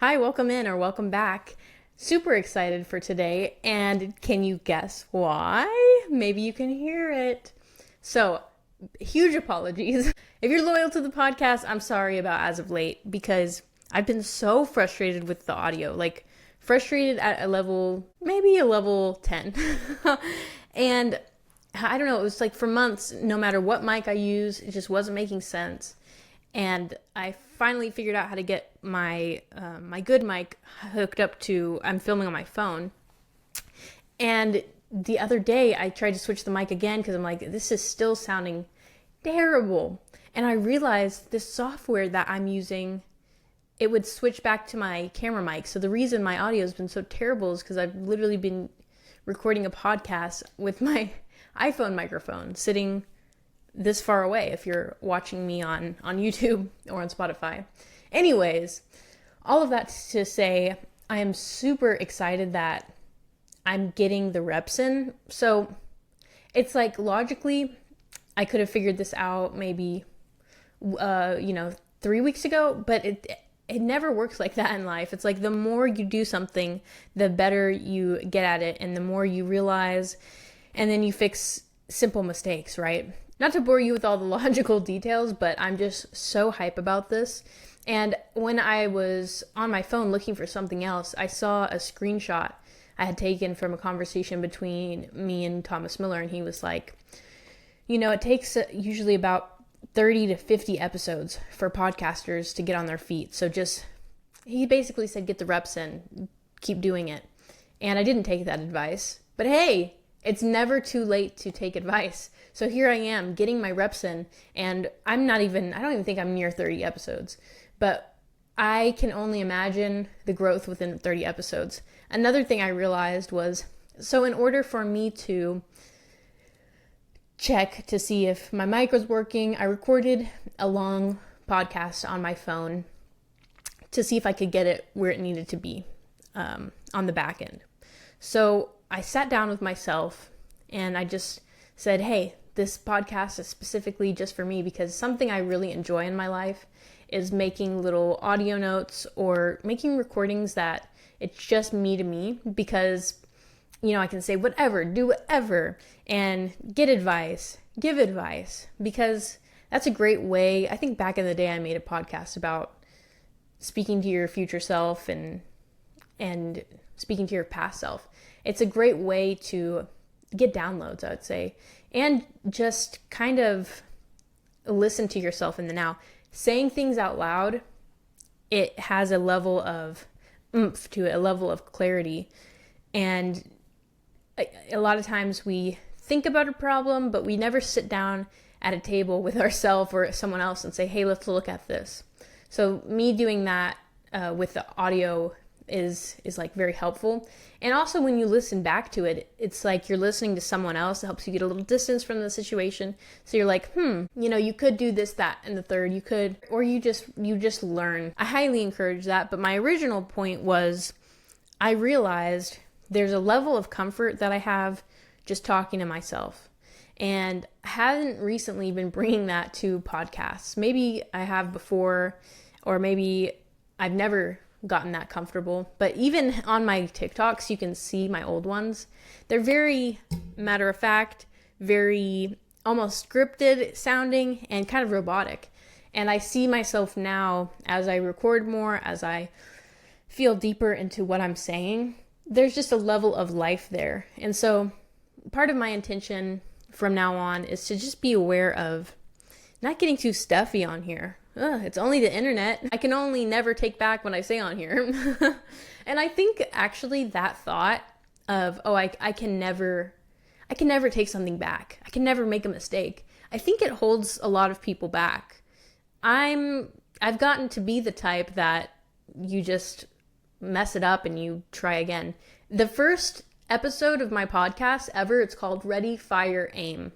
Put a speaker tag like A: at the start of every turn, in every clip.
A: Hi, welcome in or welcome back. Super excited for today, and can you guess why? Maybe you can hear it. So, huge apologies. If you're loyal to the podcast, I'm sorry about as of late because I've been so frustrated with the audio. Like, frustrated at a level, maybe a level 10. And I don't know, it was like for months, no matter what mic I use, it just wasn't making sense. And I finally figured out how to get my good mic hooked up to. I'm filming on my phone, and the other day I tried to switch the mic again because I'm like, this is still sounding terrible. And I realized this software that I'm using, it would switch back to my camera mic. So the reason my audio has been so terrible is because I've literally been recording a podcast with my iPhone microphone sitting this far away if you're watching me on YouTube or on Spotify. Anyways, all of that to say, I am super excited that I'm getting the reps in. So it's like logically, I could have figured this out maybe, 3 weeks ago, but it never works like that in life. It's like the more you do something, the better you get at it, and the more you realize, and then you fix simple mistakes, right? Not to bore you with all the logical details, but I'm just so hype about this. And when I was on my phone looking for something else, I saw a screenshot I had taken from a conversation between me and Thomas Miller, and he was like, it takes usually about 30 to 50 episodes for podcasters to get on their feet. So he basically said, get the reps in, keep doing it. And I didn't take that advice, but hey, it's never too late to take advice. So here I am getting my reps in, and I don't even think I'm near 30 episodes, but I can only imagine the growth within 30 episodes. Another thing I realized was, so in order for me to check to see if my mic was working, I recorded a long podcast on my phone to see if I could get it where it needed to be on the back end. So I sat down with myself and I just said, hey, this podcast is specifically just for me, because something I really enjoy in my life is making little audio notes or making recordings that it's just me to me, because, I can say whatever, do whatever, and get advice, give advice, because that's a great way. I think back in the day I made a podcast about speaking to your future self and speaking to your past self. It's a great way to get downloads, I would say, and just kind of listen to yourself in the now. Saying things out loud, it has a level of oomph to it, a level of clarity. And a lot of times we think about a problem, but we never sit down at a table with ourselves or someone else and say, hey, let's look at this. So me doing that with the audio is like very helpful. And also when you listen back to it, it's like you're listening to someone else. It helps you get a little distance from the situation. So you're like, you could do this, that, and the third. You could, or you just learn. I highly encourage that. But my original point was, I realized there's a level of comfort that I have just talking to myself. And I haven't recently been bringing that to podcasts. Maybe I have before, or maybe I've never gotten that comfortable. But even on my TikToks, you can see my old ones. They're very matter of fact, very almost scripted sounding, and kind of robotic. And I see myself now as I record more, as I feel deeper into what I'm saying, there's just a level of life there. And so part of my intention from now on is to just be aware of not getting too stuffy on here. It's only the internet. I can only never take back what I say on here. And I think actually that thought of, I can never take something back. I can never make a mistake. I think it holds a lot of people back. I've gotten to be the type that you just mess it up and you try again. The first episode of my podcast ever, it's called Ready, Fire, Aim.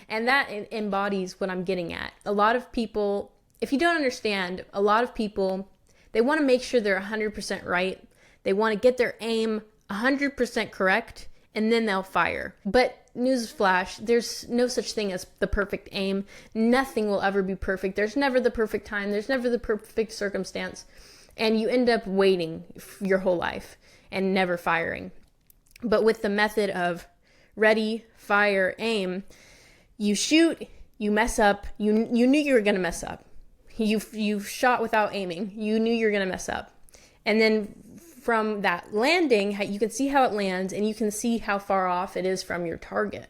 A: And that embodies what I'm getting at. A lot of people, if you don't understand, a lot of people, they want to make sure they're 100% right. They want to get their aim 100% correct, and then they'll fire. But newsflash, there's no such thing as the perfect aim. Nothing will ever be perfect. There's never the perfect time. There's never the perfect circumstance. And you end up waiting your whole life and never firing. But with the method of ready, fire, aim, you shoot, you mess up, you knew you were going to mess up. You shot without aiming. You knew you were going to mess up. And then from that landing, you can see how it lands and you can see how far off it is from your target.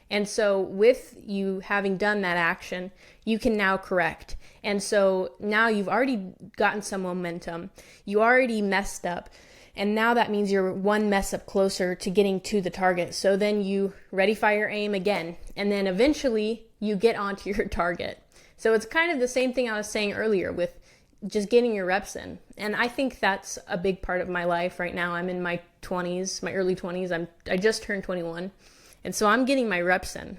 A: And so with you having done that action, you can now correct. And so now you've already gotten some momentum. You already messed up. And now that means you're one mess up closer to getting to the target. So then you ready, fire, aim again. And then eventually you get onto your target. So it's kind of the same thing I was saying earlier with just getting your reps in. And I think that's a big part of my life right now. I'm in my 20s, my early 20s. I just turned 21. And so I'm getting my reps in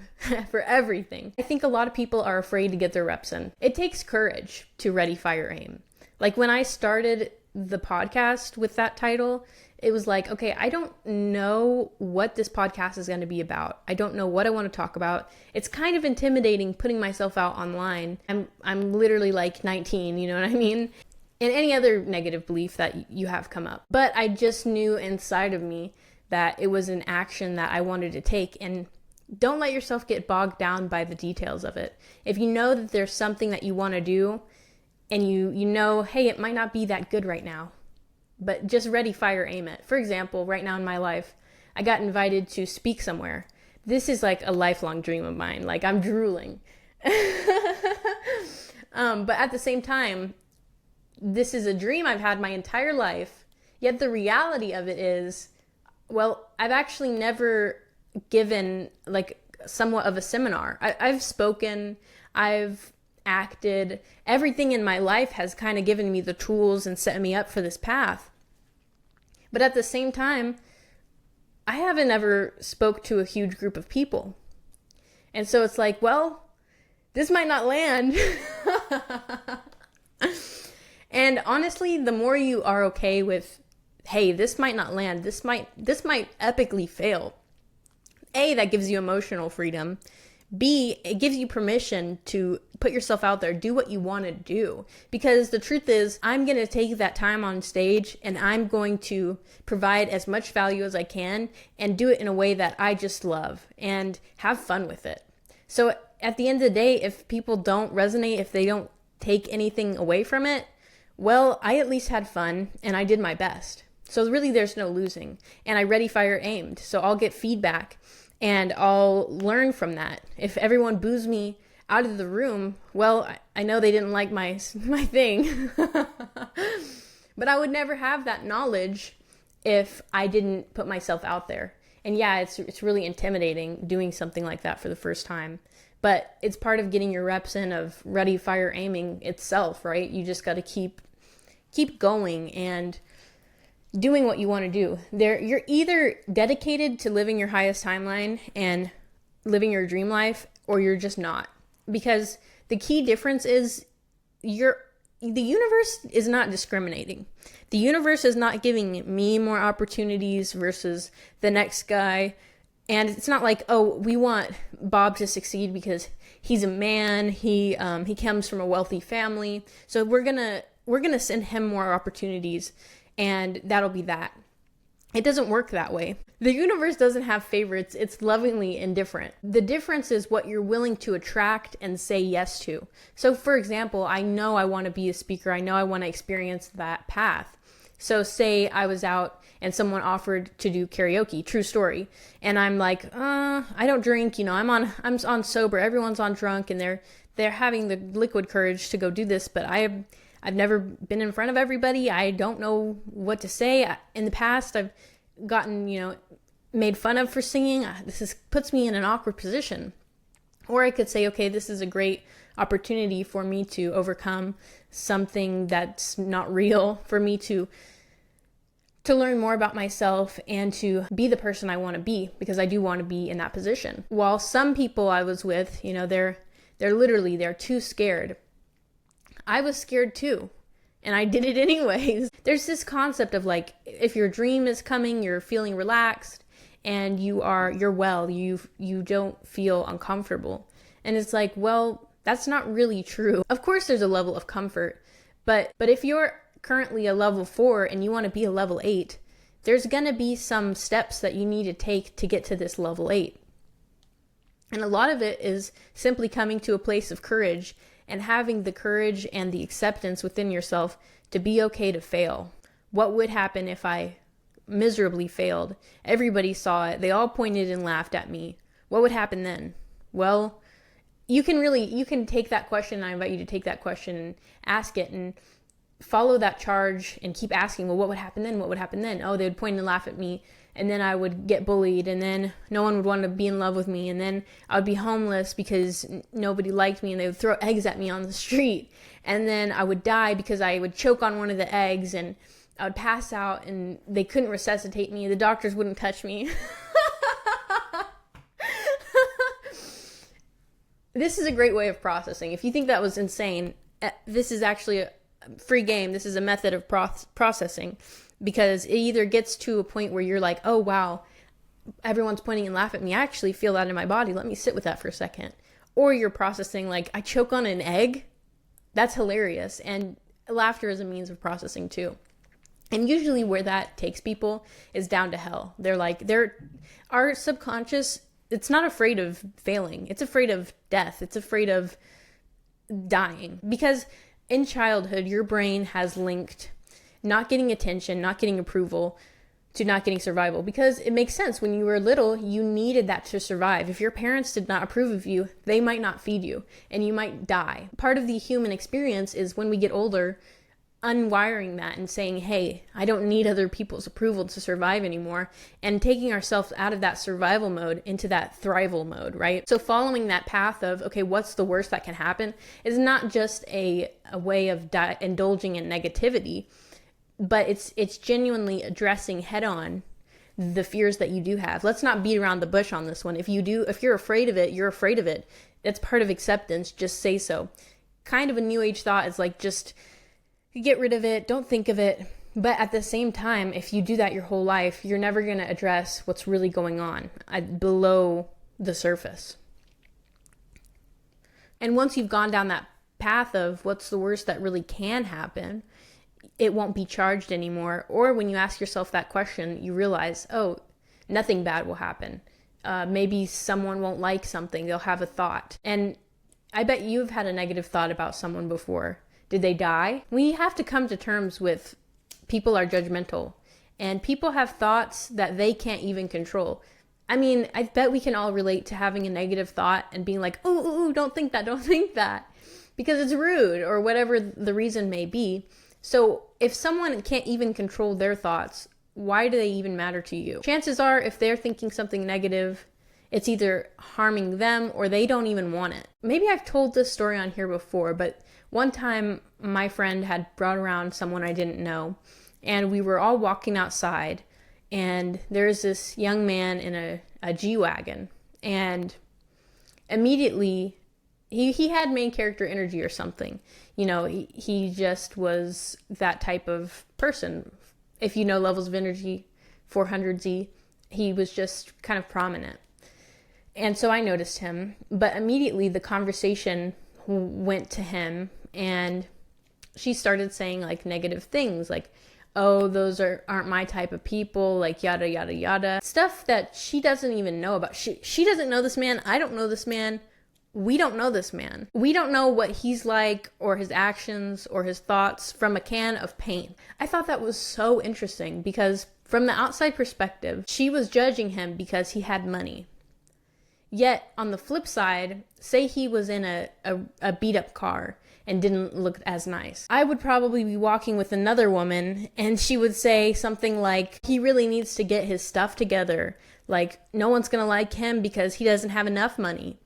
A: for everything. I think a lot of people are afraid to get their reps in. It takes courage to ready, fire, aim. Like when I started the podcast with that title, it was like, okay, I don't know what this podcast is going to be about. I don't know what I want to talk about. It's kind of intimidating putting myself out online. I'm literally like 19, you know what I mean? And any other negative belief that you have come up. But I just knew inside of me that it was an action that I wanted to take. And don't let yourself get bogged down by the details of it. If you know that there's something that you want to do and you know, hey, it might not be that good right now, but just ready, fire, aim it. For example, right now in my life, I got invited to speak somewhere. This is like a lifelong dream of mine. Like I'm drooling. But at the same time, this is a dream I've had my entire life. Yet the reality of it is, well, I've actually never given like somewhat of a seminar. I've spoken, I've acted, everything in my life has kind of given me the tools and set me up for this path. But at the same time, I haven't ever spoke to a huge group of people. And so it's like, well, this might not land. And honestly, the more you are okay with, hey, this might not land, this might epically fail. A, that gives you emotional freedom. B, it gives you permission to put yourself out there, do what you want to do. Because the truth is, I'm going to take that time on stage and I'm going to provide as much value as I can and do it in a way that I just love and have fun with it. So at the end of the day, if people don't resonate, if they don't take anything away from it, well, I at least had fun and I did my best. So really there's no losing. And I ready, fire, aimed. So I'll get feedback and I'll learn from that. If everyone boos me out of the room, well, I know they didn't like my thing. But I would never have that knowledge if I didn't put myself out there. And yeah, it's really intimidating doing something like that for the first time. But it's part of getting your reps in of ready, fire, aiming itself, right? You just got to keep going and doing what you want to do. You're either dedicated to living your highest timeline and living your dream life, or you're just not. Because the key difference is the universe is not discriminating. The universe is not giving me more opportunities versus the next guy. And it's not like, oh, we want Bob to succeed because he's a man, he comes from a wealthy family, so we're gonna send him more opportunities, and that'll be that. It doesn't work that way. The universe doesn't have favorites. It's lovingly indifferent. The difference is what you're willing to attract and say yes to. So for example, I know I want to be a speaker. I know I want to experience that path. So say I was out and someone offered to do karaoke, true story. And I'm like, I don't drink, I'm on sober. Everyone's on drunk and they're having the liquid courage to go do this, but I've never been in front of everybody. I don't know what to say. In the past, I've gotten, made fun of for singing. Puts me in an awkward position. Or I could say, okay, this is a great opportunity for me to overcome something that's not real, for me to learn more about myself and to be the person I want to be, because I do want to be in that position. While some people I was with, they're too scared. I was scared too, and I did it anyways. There's this concept of like, if your dream is coming, you're feeling relaxed and you're well, you don't feel uncomfortable. And it's like, well, that's not really true. Of course there's a level of comfort, but if you're currently a level 4 and you want to be a level 8, there's going to be some steps that you need to take to get to this level 8. And a lot of it is simply coming to a place of courage and having the courage and the acceptance within yourself to be okay to fail. What would happen if I miserably failed? Everybody saw it. They all pointed and laughed at me. What would happen then? Well, you can take that question. I invite you to take that question and ask it and follow that charge and keep asking, well, what would happen then? What would happen then? Oh, they would point and laugh at me, and then I would get bullied, and then no one would want to be in love with me, and then I would be homeless because nobody liked me, and they would throw eggs at me on the street, and then I would die because I would choke on one of the eggs, and I would pass out, and they couldn't resuscitate me. The doctors wouldn't touch me. This is a great way of processing. If you think that was insane, this is actually a free game. This is a method of processing, because it either gets to a point where you're like, oh wow, everyone's pointing and laughing at me. I actually feel that in my body. Let me sit with that for a second. Or you're processing like, I choke on an egg. That's hilarious. And laughter is a means of processing too. And usually where that takes people is down to hell. Our subconscious, it's not afraid of failing. It's afraid of death. It's afraid of dying. Because in childhood, your brain has linked not getting attention, not getting approval, to not getting survival. Because it makes sense. When you were little, you needed that to survive. If your parents did not approve of you, they might not feed you, and you might die. Part of the human experience is when we get older, unwiring that and saying, hey, I don't need other people's approval to survive anymore, and taking ourselves out of that survival mode into that thrival mode, right? So following that path of, okay, what's the worst that can happen, is not just a way of indulging in negativity, but it's genuinely addressing head on the fears that you do have. Let's not beat around the bush on this one. If you're afraid of it, you're afraid of it. That's part of acceptance. Just say so. Kind of a new age thought is like, just get rid of it, don't think of it. But at the same time, if you do that your whole life, you're never going to address what's really going on below the surface. And once you've gone down that path of what's the worst that really can happen, it won't be charged anymore. Or when you ask yourself that question, you realize, oh, nothing bad will happen. Maybe someone won't like something. They'll have a thought. And I bet you've had a negative thought about someone before. Did they die? We have to come to terms with people are judgmental, and people have thoughts that they can't even control. I mean, I bet we can all relate to having a negative thought and being like, oh, don't think that, because it's rude or whatever the reason may be. So if someone can't even control their thoughts, why do they even matter to you? Chances are, if they're thinking something negative, it's either harming them or they don't even want it. Maybe I've told this story on here before, but one time my friend had brought around someone I didn't know, and we were all walking outside, and there's this young man in a G-Wagon, and immediately he had main character energy or something. You know, he just was that type of person. If you know levels of energy 400Z, he was just kind of prominent. And so I noticed him, but immediately the conversation went to him, and she started saying like negative things like, oh, those aren't my type of people, like yada, yada, yada. Stuff that she doesn't even know about. She doesn't know this man. I don't know this man. We don't know this man. We don't know what he's like or his actions or his thoughts from a can of paint. I thought that was so interesting because from the outside perspective, she was judging him because he had money. Yet on the flip side, say he was in a beat up car and didn't look as nice. I would probably be walking with another woman and she would say something like, he really needs to get his stuff together. Like, no one's gonna like him because he doesn't have enough money.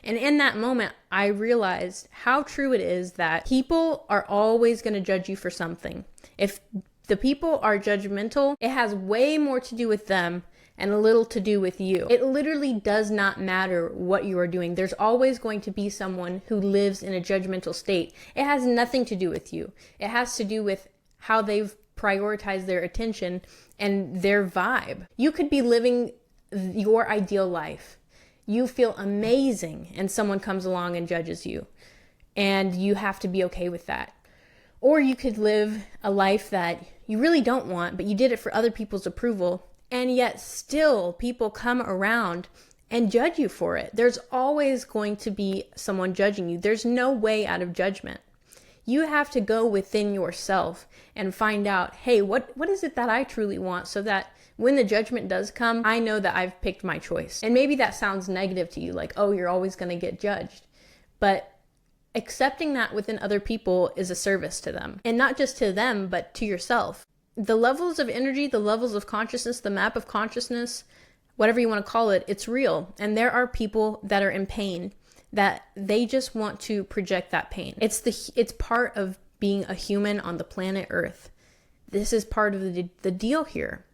A: And in that moment, I realized how true it is that people are always going to judge you for something. If the people are judgmental, it has way more to do with them and a little to do with you. It literally does not matter what you are doing. There's always going to be someone who lives in a judgmental state. It has nothing to do with you. It has to do with how they've prioritized their attention and their vibe. You could be living your ideal life. You feel amazing and someone comes along and judges you, and you have to be okay with that. Or you could live a life that you really don't want, but you did it for other people's approval, and yet still people come around and judge you for it. There's always going to be someone judging you. There's no way out of judgment. You have to go within yourself and find out, hey, what is it that I truly want, so that when the judgment does come, I know that I've picked my choice. And maybe that sounds negative to you, like, oh, you're always going to get judged. But accepting that within other people is a service to them. And not just to them, but to yourself. The levels of energy, the levels of consciousness, the map of consciousness, whatever you want to call it, it's real. And there are people that are in pain, that they just want to project that pain. It's part of being a human on the planet Earth. This is part of the deal here.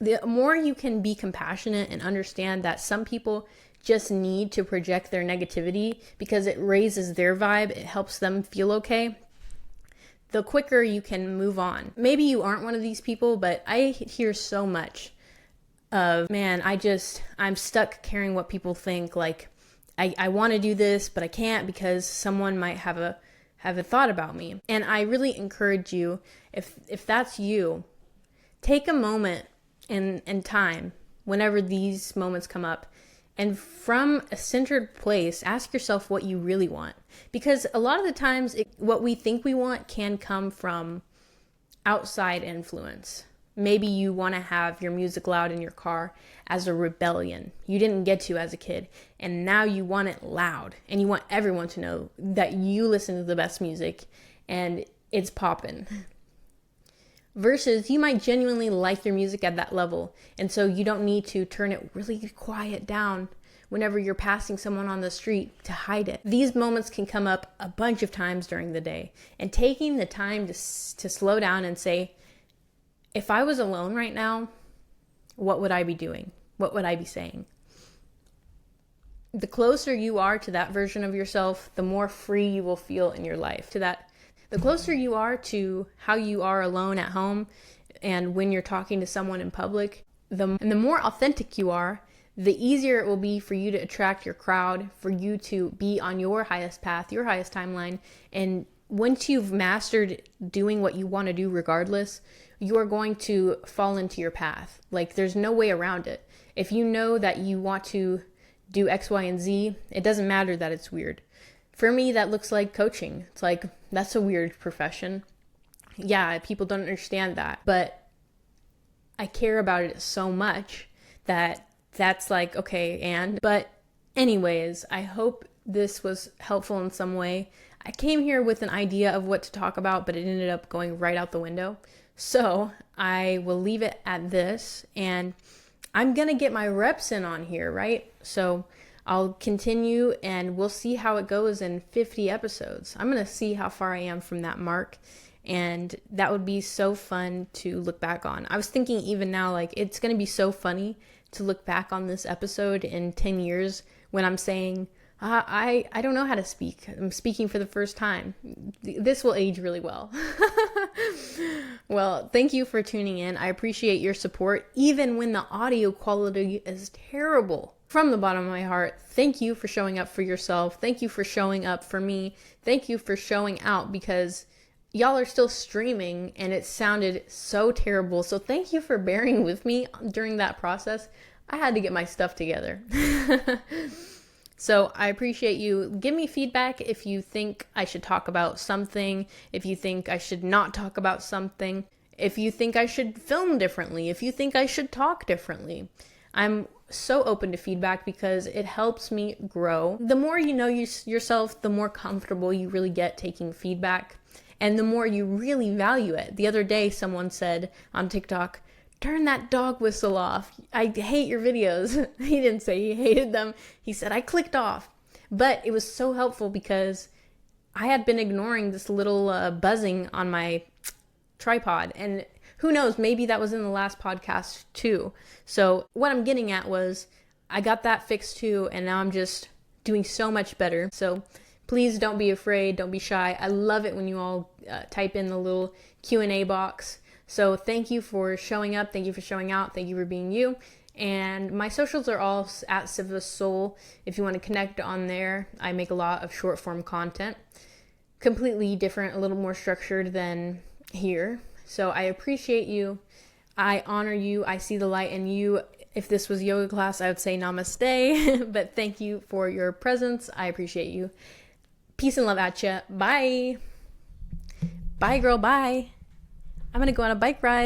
A: The more you can be compassionate and understand that some people just need to project their negativity because it raises their vibe, it helps them feel okay, the quicker you can move on. Maybe you aren't one of these people, but I hear so much of, man, I'm stuck caring what people think. Like, I want to do this, but I can't because someone might have a thought about me. And I really encourage you, if that's you, take a moment and time whenever these moments come up, and from a centered place, ask yourself what you really want. Because a lot of the times, what we think we want can come from outside influence. Maybe you want to have your music loud in your car as a rebellion you didn't get to as a kid, and now you want it loud, and you want everyone to know that you listen to the best music and it's poppin'. Versus you might genuinely like your music at that level, and so you don't need to turn it really quiet down whenever you're passing someone on the street to hide it. These moments can come up a bunch of times during the day, and taking the time to slow down and say, if I was alone right now, what would I be doing? What would I be saying? The closer you are to that version of yourself, the more free you will feel in your life. The closer you are to how you are alone at home and when you're talking to someone in public, the more authentic you are, the easier it will be for you to attract your crowd, for you to be on your highest path, your highest timeline. And once you've mastered doing what you want to do regardless, you are going to fall into your path. Like, there's no way around it. If you know that you want to do X, Y, and Z, it doesn't matter that it's weird. For me, that looks like coaching. It's like, that's a weird profession. Yeah, people don't understand that. But I care about it so much that that's like, okay, But anyways, I hope this was helpful in some way. I came here with an idea of what to talk about, but it ended up going right out the window. So I will leave it at this, and I'm going to get my reps in on here, right? So I'll continue, and we'll see how it goes in 50 episodes. I'm going to see how far I am from that mark, and that would be so fun to look back on. I was thinking even now, like, it's going to be so funny to look back on this episode in 10 years when I'm saying, I don't know how to speak. I'm speaking for the first time. This will age really well. Well, thank you for tuning in. I appreciate your support, even when the audio quality is terrible. From the bottom of my heart, thank you for showing up for yourself. Thank you for showing up for me. Thank you for showing out, because y'all are still streaming and it sounded so terrible. So thank you for bearing with me during that process. I had to get my stuff together. So I appreciate you. Give me feedback if you think I should talk about something, if you think I should not talk about something, if you think I should film differently, if you think I should talk differently. I'm so open to feedback because it helps me grow. The more you know yourself, the more comfortable you really get taking feedback, and the more you really value it. The other day, someone said on TikTok, "Turn that dog whistle off. I hate your videos." He didn't say he hated them. He said, "I clicked off." But it was so helpful because I had been ignoring this little buzzing on my tripod. And who knows, maybe that was in the last podcast too. So what I'm getting at was I got that fixed too, and now I'm just doing so much better. So please don't be afraid. Don't be shy. I love it when you all type in the little Q&A box. So thank you for showing up. Thank you for showing out. Thank you for being you. And my socials are all at Sivassoul. If you want to connect on there, I make a lot of short form content. completely different, a little more structured than here. So I appreciate you. I honor you. I see the light in you. If this was yoga class, I would say namaste, but thank you for your presence. I appreciate you. Peace and love at ya. Bye. Bye, girl. Bye. I'm going to go on a bike ride.